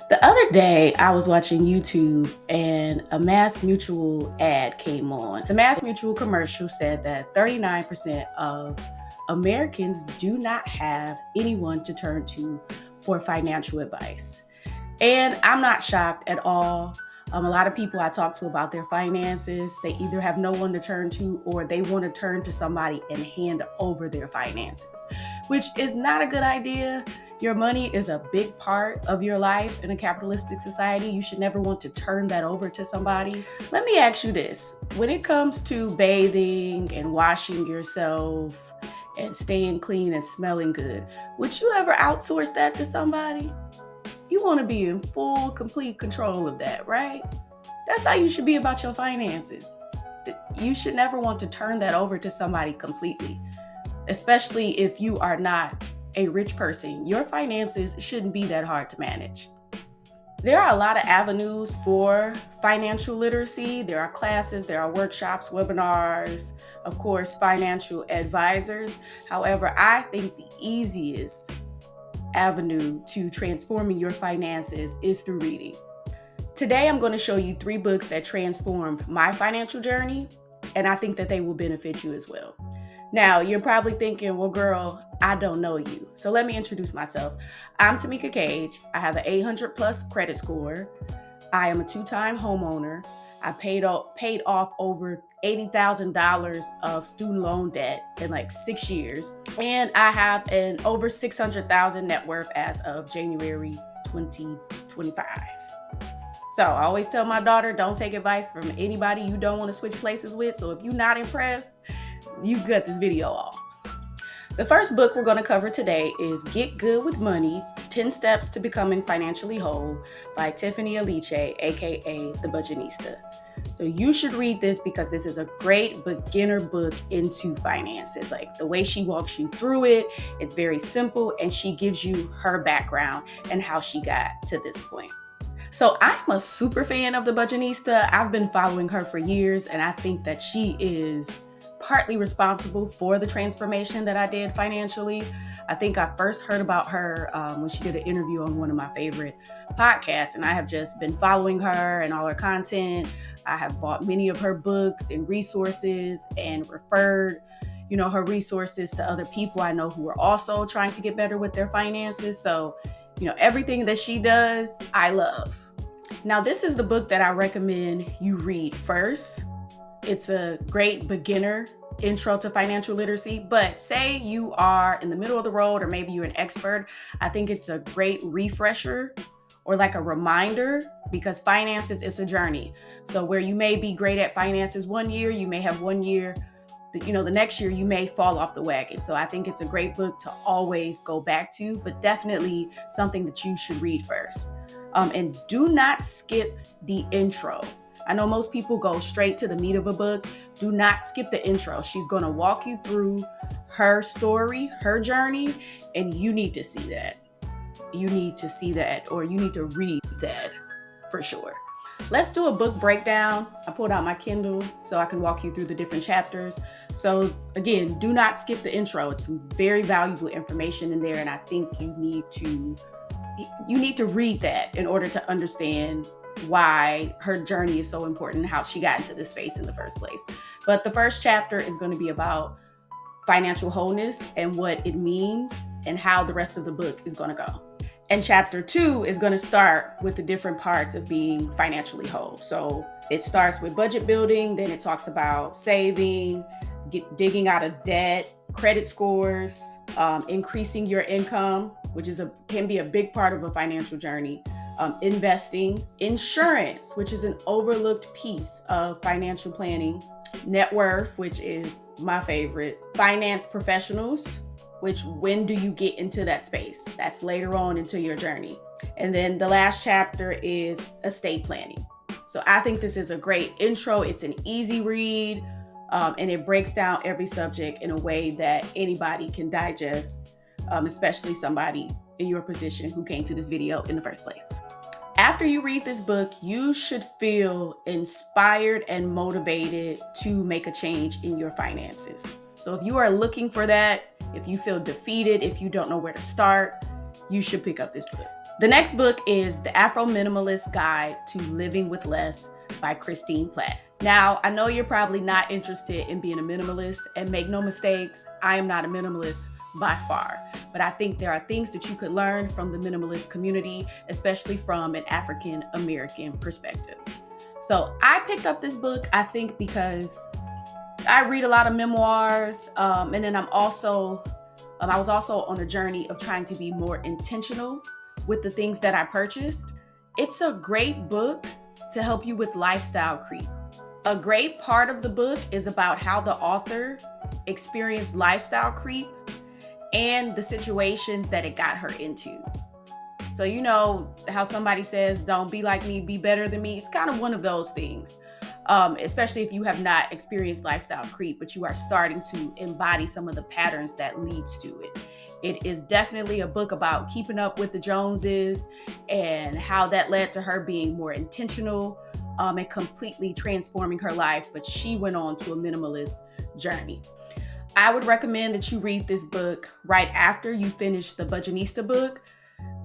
The other day, I was watching YouTube and a Mass Mutual ad came on. The Mass Mutual commercial said that 39% of Americans do not have anyone to turn to for financial advice. And I'm not shocked at all. A lot of people I talk to about their finances, they either have no one to turn to or they want to turn to somebody and hand over their finances, which is not a good idea. Your money is a big part of your life in a capitalistic society. You should never want to turn that over to somebody. Let me ask you this. When it comes to bathing and washing yourself and staying clean and smelling good, would you ever outsource that to somebody? You want to be in full, complete control of that, right? That's how you should be about your finances. You should never want to turn that over to somebody completely, especially if you are not a rich person. Your finances shouldn't be that hard to manage. There are a lot of avenues for financial literacy. There are classes, there are workshops, webinars, of course, financial advisors. However, I think the easiest avenue to transforming your finances is through reading. Today, I'm going to show you 3 books that transformed my financial journey, and I think that they will benefit you as well. Now, you're probably thinking, well, girl, I don't know you. So let me introduce myself. I'm Tamika Cage. I have an 800 plus credit score. I am a 2-time homeowner. I paid off over $80,000 of student loan debt in like 6 years. And I have an over $600,000 net worth as of January 2025. So I always tell my daughter, don't take advice from anybody you don't want to switch places with. So if you're not impressed, you cut this video off. The first book we're going to cover today is Get Good with Money, 10 Steps to Becoming Financially Whole by Tiffany Aliche, aka The Budgetnista. So you should read this because this is a great beginner book into finances. Like the way she walks you through it, it's very simple, and she gives you her background and how she got to this point. So I'm a super fan of The Budgetnista. I've been following her for years, and I think that she is partly responsible for the transformation that I did financially. I think I first heard about her when she did an interview on one of my favorite podcasts, and I have just been following her and all her content. I have bought many of her books and resources and referred, her resources to other people I know who are also trying to get better with their finances. So, everything that she does, I love. Now, this is the book that I recommend you read first. It's a great beginner intro to financial literacy, but say you are in the middle of the road or maybe you're an expert, I think it's a great refresher or like a reminder, because finances is a journey. So where you may be great at finances one year, you may have one year, the next year you may fall off the wagon. So I think it's a great book to always go back to, but definitely something that you should read first. And do not skip the intro. I know most people go straight to the meat of a book. Do not skip the intro. She's going to walk you through her story, her journey, and you need to see that. You need to see that, or you need to read that for sure. Let's do a book breakdown. I pulled out my Kindle so I can walk you through the different chapters. So again, do not skip the intro. It's some very valuable information in there, and I think you need to read that in order to understand why her journey is so important and how she got into this space in the first place. But the first chapter is going to be about financial wholeness and what it means and how the rest of the book is going to go. And chapter 2 is going to start with the different parts of being financially whole. So it starts with budget building, then it talks about saving, digging out of debt, credit scores, increasing your income, which can be a big part of a financial journey. Investing, insurance, which is an overlooked piece of financial planning, net worth, which is my favorite, finance professionals, which when do you get into that space? That's later on into your journey. And then the last chapter is estate planning. So I think this is a great intro. It's an easy read, and it breaks down every subject in a way that anybody can digest, especially somebody in your position who came to this video in the first place. After you read this book, you should feel inspired and motivated to make a change in your finances. So if you are looking for that, if you feel defeated, if you don't know where to start, you should pick up this book. The next book is The Afro Minimalist Guide to Living with Less by Christine Platt. Now, I know you're probably not interested in being a minimalist, and make no mistakes, I am not a minimalist by far. But I think there are things that you could learn from the minimalist community, especially from an African American perspective. So I picked up this book, I think, because I read a lot of memoirs, and then I was also on a journey of trying to be more intentional with the things that I purchased. It's a great book to help you with lifestyle creep. A great part of the book is about how the author experienced lifestyle creep and the situations that it got her into. So you know how somebody says, don't be like me, be better than me. It's kind of one of those things, especially if you have not experienced lifestyle creep, but you are starting to embody some of the patterns that leads to it. It is definitely a book about keeping up with the Joneses and how that led to her being more intentional and completely transforming her life. But she went on to a minimalist journey. I would recommend that you read this book right after you finish the Budgetnista book,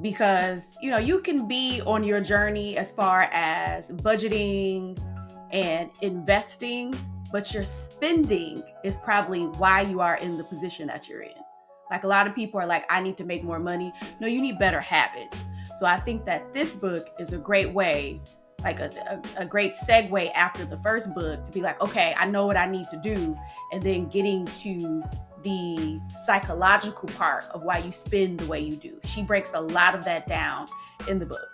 because you can be on your journey as far as budgeting and investing, but your spending is probably why you are in the position that you're in. Like, a lot of people are like, I need to make more money. No, you need better habits. So I think that this book is a great way, like a great segue after the first book, to be like, okay, I know what I need to do, and then getting to the psychological part of why you spend the way you do. She breaks a lot of that down in the book.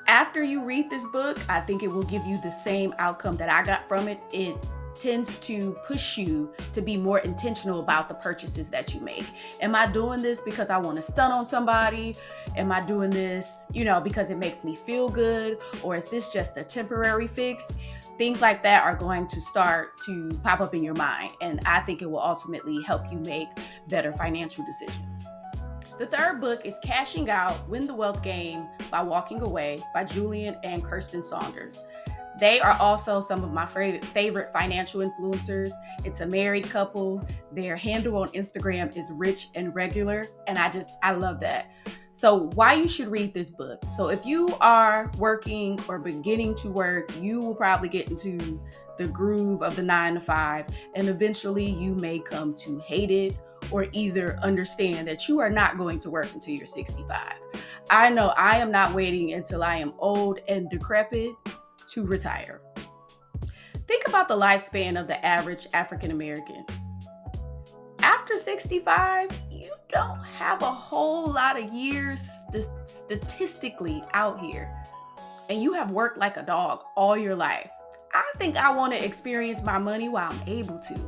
After you read this book, I think it will give you the same outcome that I got from it. It tends to push you to be more intentional about the purchases that you make. Am I doing this because I want to stun on somebody? Am I doing this, because it makes me feel good? Or is this just a temporary fix? Things like that are going to start to pop up in your mind. And I think it will ultimately help you make better financial decisions. The third book is Cashing Out, Win the Wealth Game by Walking Away by Julian and Kirsten Saunders. They are also some of my favorite financial influencers. It's a married couple. Their handle on Instagram is Rich and Regular, and I love that. So why you should read this book. So if you are working or beginning to work, you will probably get into the groove of the 9 to 5, and eventually you may come to hate it or either understand that you are not going to work until you're 65. I know I am not waiting until I am old and decrepit to retire. Think about the lifespan of the average African American. After 65, you don't have a whole lot of years statistically out here, and you have worked like a dog all your life. I think I want to experience my money while I'm able to.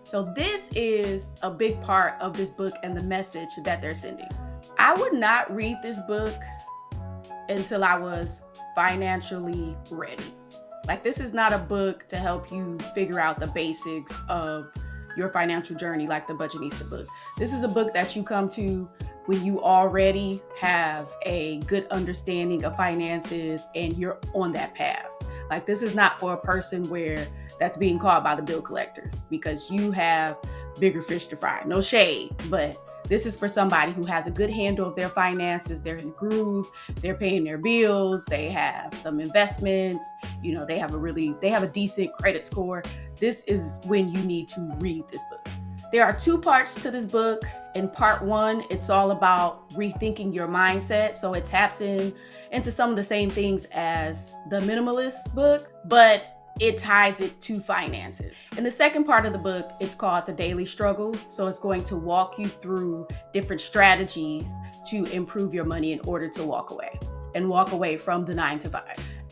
So this is a big part of this book and the message that they're sending. I would not read this book until I was financially ready. Like, this is not a book to help you figure out the basics of your financial journey like the Budgetnista book. This is a book that you come to when you already have a good understanding of finances and you're on that path. Like, this is not for a person that's being caught by the bill collectors because you have bigger fish to fry. No shade, but this is for somebody who has a good handle of their finances. They're in the groove. They're paying their bills. They have some investments. They have a decent credit score. This is when you need to read this book. There are 2 parts to this book. In part 1, it's all about rethinking your mindset. So it taps into some of the same things as the minimalist book, but it ties it to finances. In the second part of the book, it's called The Daily Struggle. So it's going to walk you through different strategies to improve your money in order to walk away from the 9 to 5.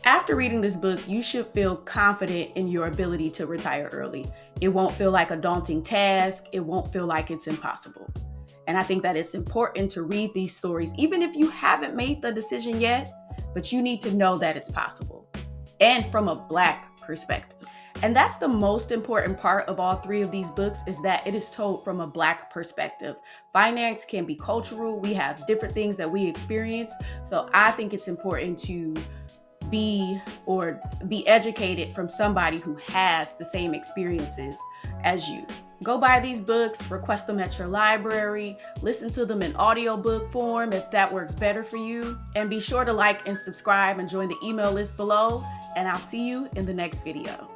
After reading this book, you should feel confident in your ability to retire early. It won't feel like a daunting task. It won't feel like it's impossible. And I think that it's important to read these stories, even if you haven't made the decision yet, but you need to know that it's possible. And from a Black perspective. And that's the most important part of all 3 of these books, is that it is told from a Black perspective. Finance can be cultural. We have different things that we experience. So I think it's important to be educated from somebody who has the same experiences as you. Go buy these books, request them at your library, listen to them in audiobook form if that works better for you. And be sure to like and subscribe and join the email list below. And I'll see you in the next video.